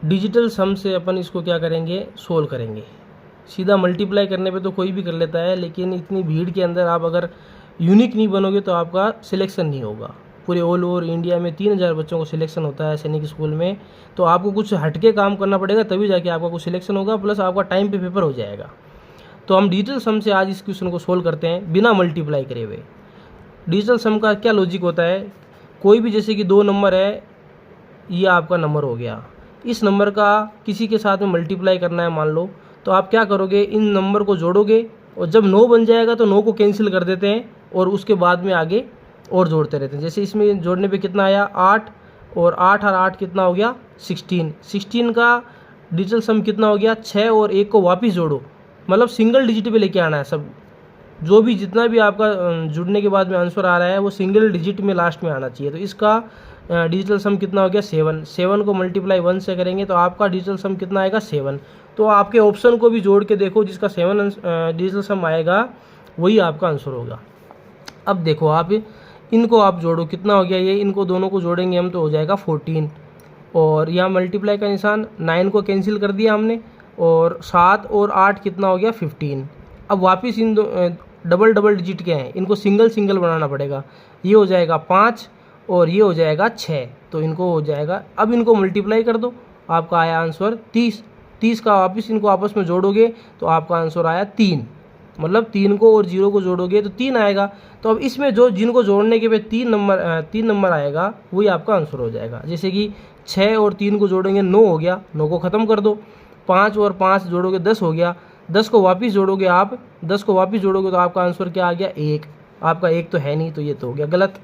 Digital सम से अपन इसको क्या करेंगे, सोल्व करेंगे। सीधा मल्टीप्लाई करने पे तो कोई भी कर लेता है, लेकिन इतनी भीड़ के अंदर आप अगर यूनिक नहीं बनोगे तो आपका सिलेक्शन नहीं होगा। पूरे ऑल ओवर इंडिया में 3000 बच्चों को सिलेक्शन होता है सैनिक स्कूल में, तो आपको कुछ हटके काम करना पड़ेगा तभी जाके आपका कुछ सिलेक्शन होगा, प्लस आपका टाइम पे पेपर हो जाएगा। तो हम डिजिटल सम से आज इस क्वेश्चन को सोल्व करते हैं बिना मल्टीप्लाई करे हुए। डिजिटल सम का क्या लॉजिक होता है, कोई भी जैसे कि 2 नंबर है, ये आपका नंबर हो गया, इस नंबर का किसी के साथ में मल्टीप्लाई करना है मान लो, तो आप क्या करोगे, इन नंबर को जोड़ोगे और जब 9 बन जाएगा तो 9 को कैंसिल कर देते हैं और उसके बाद में आगे और जोड़ते रहते हैं। जैसे इसमें जोड़ने पे कितना आया 8, और 8 और 8 कितना हो गया 16। 16 का डिजिटल सम कितना हो गया 6, और 1 को वापस जोड़ो, मतलब सिंगल डिजिट पे लेके आना है सब, जो भी जितना भी आपका जुड़ने के बाद में आंसर आ रहा है वो सिंगल डिजिट में लास्ट में आना चाहिए। तो इसका डिजिटल सम कितना हो गया 7। 7 को मल्टीप्लाई 1 से करेंगे तो आपका डिजिटल सम कितना आएगा 7। तो आपके ऑप्शन को भी जोड़ के देखो, जिसका 7 डिजिटल सम आएगा वही आपका आंसर होगा। अब देखो आप इनको आप जोड़ो, कितना हो गया ये, इनको दोनों को जोड़ेंगे हम तो हो जाएगा 14, और यहाँ मल्टीप्लाई का निशान, 9 को कैंसिल कर दिया हमने, और 7 और 8 कितना हो गया 15। अब वापस इन डबल डबल डिजिट के हैं, इनको सिंगल सिंगल बनाना पड़ेगा। ये हो जाएगा 5 और ये हो जाएगा 6, तो इनको हो जाएगा, अब इनको मल्टीप्लाई कर दो, आपका आया आंसर 30। 30 का वापस इनको आपस में जोड़ोगे तो आपका आंसर आया 3, मतलब 3 को और 0 को जोड़ोगे तो 3 आएगा। तो अब इसमें जो जिनको जोड़ने के पे 3 नंबर आएगा वही आपका आंसर हो जाएगा। जैसे कि 6 और 3 को जोड़ेंगे 9 हो गया, 9 को ख़त्म कर दो, 5 और 5 जोड़ोगे 10 हो गया, 10 को वापस जोड़ोगे आप, 10 को वापस जोड़ोगे तो आपका आंसर क्या आ गया 1। आपका 1 तो है नहीं, तो ये तो हो गया गलत।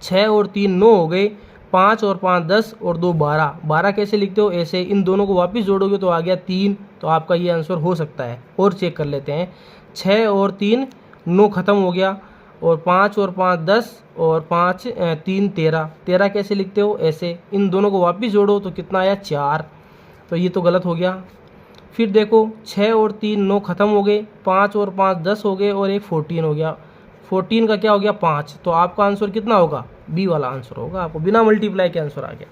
6 और 3 9 हो गए, 5 और 5 10 और 2 12। 12 कैसे लिखते हो, ऐसे इन दोनों को वापस जोड़ोगे तो आ गया 3, तो आपका ये आंसर हो सकता है। और चेक कर लेते हैं, 6 और 3 9 ख़त्म हो गया, और 5 और 5 10 और 5 3 13। 13 कैसे लिखते हो, ऐसे इन दोनों को वापस जोड़ो तो कितना आया 4, तो ये तो गलत हो गया। फिर देखो 6 और 3 9 ख़त्म हो गए, 5 और 5 10 हो गए, और एक 14 हो गया। 14 का क्या हो गया 5, तो आपका आंसर कितना होगा, बी वाला आंसर होगा। आपको बिना मल्टीप्लाई के आंसर आ गया।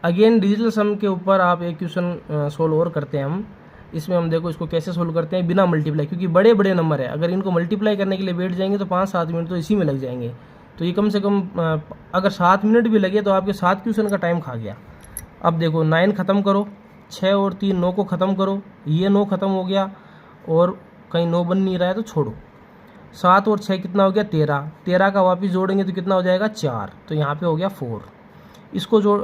अगेन डिजिटल सम के ऊपर आप एक क्वेश्चन सोल्व और करते हैं हम। इसमें हम देखो इसको कैसे सोल्व करते हैं बिना मल्टीप्लाई, क्योंकि बड़े बड़े नंबर है, अगर इनको मल्टीप्लाई करने के लिए बैठ जाएंगे तो 5-7 मिनट तो इसी में लग जाएंगे। तो ये कम से कम अगर 7 मिनट भी लगे तो आपके 7 क्वेश्चन का टाइम खा गया। अब देखो 9 ख़त्म करो, 6 और 3 9 को ख़त्म करो, ये 9 ख़त्म हो गया, और कहीं 9 बन नहीं रहा है तो छोड़ो। 7 और 6 कितना हो गया 13। 13 का वापस जोड़ेंगे तो कितना हो जाएगा 4, तो यहाँ पे हो गया 4। इसको जोड़,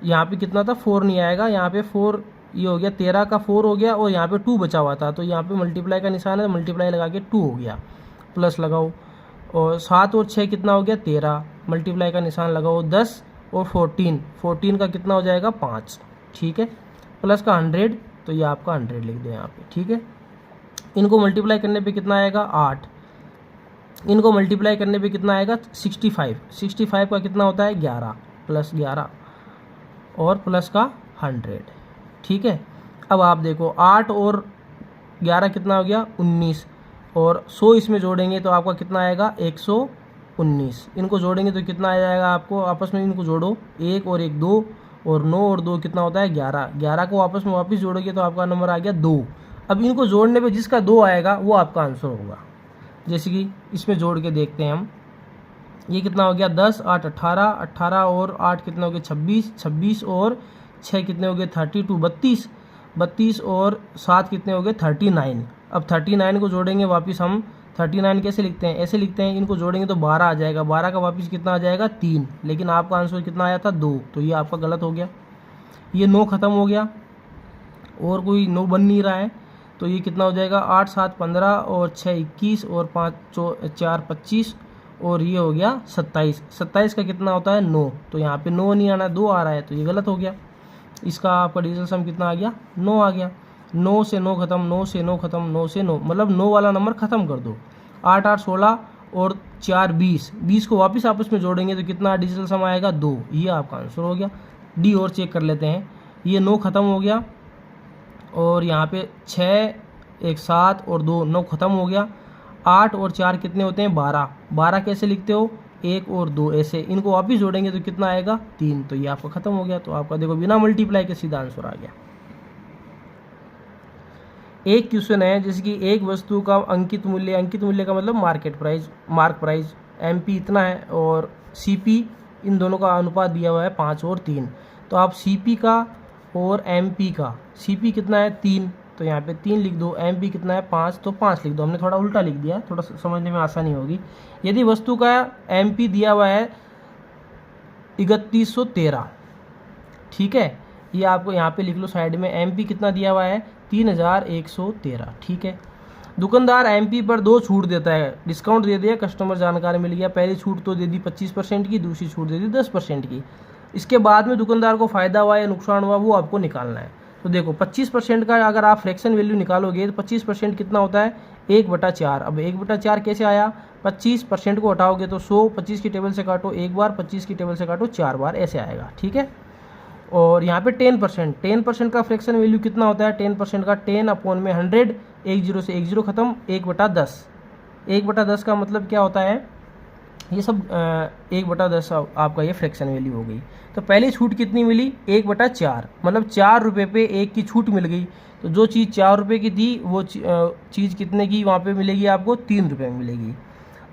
यहाँ पे कितना था 4 नहीं आएगा, यहाँ पे 4, ये हो गया 13 का 4 हो गया, और यहाँ पे 2 बचा हुआ था, तो यहाँ पे मल्टीप्लाई का निशान है, मल्टीप्लाई लगा के 2 हो गया, प्लस लगाओ। और 7 और 6 कितना हो गया 13, मल्टीप्लाई का निशान लगाओ 10 और 14 का कितना हो जाएगा 5, ठीक है, प्लस का 100, तो ये आपका 100 लिख दो यहाँ पे, ठीक है। इनको मल्टीप्लाई करने पे कितना आएगा 8, इनको मल्टीप्लाई करने पे कितना आएगा 65। 65 का कितना होता है 11, प्लस 11 और प्लस का 100, ठीक है। अब आप देखो 8 और 11 कितना हो गया 19, और 100 इसमें जोड़ेंगे तो आपका कितना आएगा 119। इनको जोड़ेंगे तो कितना आ जाएगा आपको, आपस में इनको जोड़ो, 1 और 1 2, और 9 और 2 कितना होता है 11। 11 को आपस में वापस जोड़ोगे तो आपका नंबर आ गया 2। अब इनको जोड़ने पे जिसका 2 आएगा वो आपका आंसर होगा। जैसे कि इसमें जोड़ के देखते हैं हम, ये कितना हो गया 10 8 18, 18 और 8 कितना हो गया 26, 26 और 6 कितने हो गए 32, 32, 32 और 7 कितने हो गए 39। अब 39 को जोड़ेंगे वापस हम, 39 कैसे लिखते हैं, ऐसे लिखते हैं, इनको जोड़ेंगे तो 12 आ जाएगा, 12 का वापस कितना आ जाएगा 3, लेकिन आपका आंसर कितना आया था 2, तो ये आपका गलत हो गया। ये 9 ख़त्म हो गया, और कोई 9 बन नहीं रहा है, तो ये कितना हो जाएगा 8 7 15 और 6 21 और 5 4 25, और ये हो गया 27। 27 का कितना होता है 9, तो यहाँ पे 9 नहीं आना, 2 आ रहा है, तो ये गलत हो गया। इसका आपका डिजिटल सम कितना आ गया 9 आ गया। 9 से 9 ख़त्म, 9 से 9 ख़त्म, 9 से 9, मतलब 9 वाला नंबर ख़त्म कर दो। 8 8 16 और 4 20, 20 को वापस आपस में जोड़ेंगे तो कितना डिजिटल सम आएगा 2, ये आपका आंसर हो गया। डी और चेक कर लेते हैं, ये 9 ख़त्म हो गया, और यहाँ पे 6 1 7 और 2 9 ख़त्म हो गया। 8 और 4 कितने होते हैं 12, 12 कैसे लिखते हो, 1 और 2 ऐसे इनको वापिस जोड़ेंगे तो कितना आएगा 3, तो ये आपका खत्म हो गया। तो आपका देखो बिना मल्टीप्लाई के सीधा आंसर आ गया। एक क्वेश्चन है जैसे कि एक वस्तु का अंकित मूल्य का मतलब मार्क प्राइस MP इतना है और CP, इन दोनों का अनुपात दिया हुआ है 5 और 3। तो आप CP का और MP का, CP कितना है 3, तो यहाँ पे 3 लिख दो, MP कितना है 5, तो 5 लिख दो। हमने थोड़ा उल्टा लिख दिया, थोड़ा समझने में आसानी होगी। यदि वस्तु का MP दिया हुआ है 3113, ठीक है, ये आपको यहाँ पे लिख लो साइड में, MP कितना दिया हुआ है 3113, ठीक है। दुकानदार MP पर 2 छूट देता है, डिस्काउंट दे दिया, कस्टमर जानकारी मिल गया। पहली छूट तो दे दी 25% की, दूसरी छूट दे दी 10% की। इसके बाद में दुकानदार को फ़ायदा हुआ या नुकसान हुआ वो आपको निकालना है। तो देखो 25% का अगर आप फ्रैक्शन वैल्यू निकालोगे तो 25% कितना होता है 1/4। अब 1/4 कैसे आया, 25% को हटाओगे तो 100, 25 की टेबल से काटो एक बार, 25 की टेबल से काटो 4 बार, ऐसे आएगा, ठीक है। और यहाँ पे 10% का फ्रैक्शन वैल्यू कितना होता है, 10% का 10/100, 1 0 से 1 0 खत्म, 1/10। 1/10 का मतलब क्या होता है, ये सब 1/10 आपका ये फ्रैक्शन वैल्यू हो गई। तो पहली छूट कितनी मिली 1/4, मतलब 4 रुपये पे 1 की छूट मिल गई। तो जो चीज़ 4 रुपये की थी वो चीज़ कितने की वहाँ पे मिलेगी आपको 3 रुपये में मिलेगी।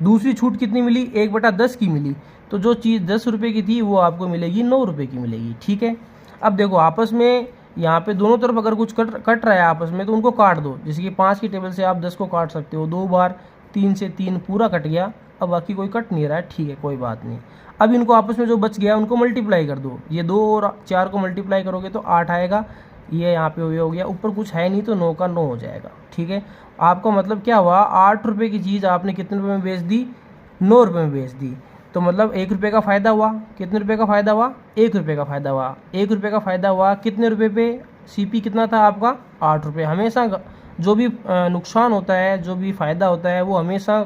दूसरी छूट कितनी मिली 1/10 की मिली, तो जो चीज़ 10 रुपये की थी वो आपको मिलेगी 9 रुपये की मिलेगी, ठीक है। अब देखो आपस में यहाँ पे दोनों तरफ अगर कुछ कट रहा है आपस में तो उनको काट दो। जैसे कि 5 की टेबल से आप 10 को काट सकते हो 2 बार, 3 से 3 पूरा कट गया, अब बाकी कोई कट नहीं रहा है, ठीक है, कोई बात नहीं। अब इनको आपस में जो बच गया उनको मल्टीप्लाई कर दो, ये 2 और 4 को मल्टीप्लाई करोगे तो 8 आएगा, ये यहाँ पे हो गया, ऊपर कुछ है नहीं तो 9 का 9 हो जाएगा, ठीक है। आपका मतलब क्या हुआ, 8 रुपये की चीज़ आपने कितने रुपये में बेच दी, 9 रुपये में बेच दी। तो मतलब 1 रुपये का फ़ायदा हुआ, कितने रुपये का फ़ायदा हुआ, 1 रुपये का फ़ायदा हुआ। 1 रुपये का फ़ायदा हुआ कितने रुपये पे, CP कितना था आपका 8 रुपये। हमेशा जो भी नुकसान होता है, जो भी फ़ायदा होता है वो हमेशा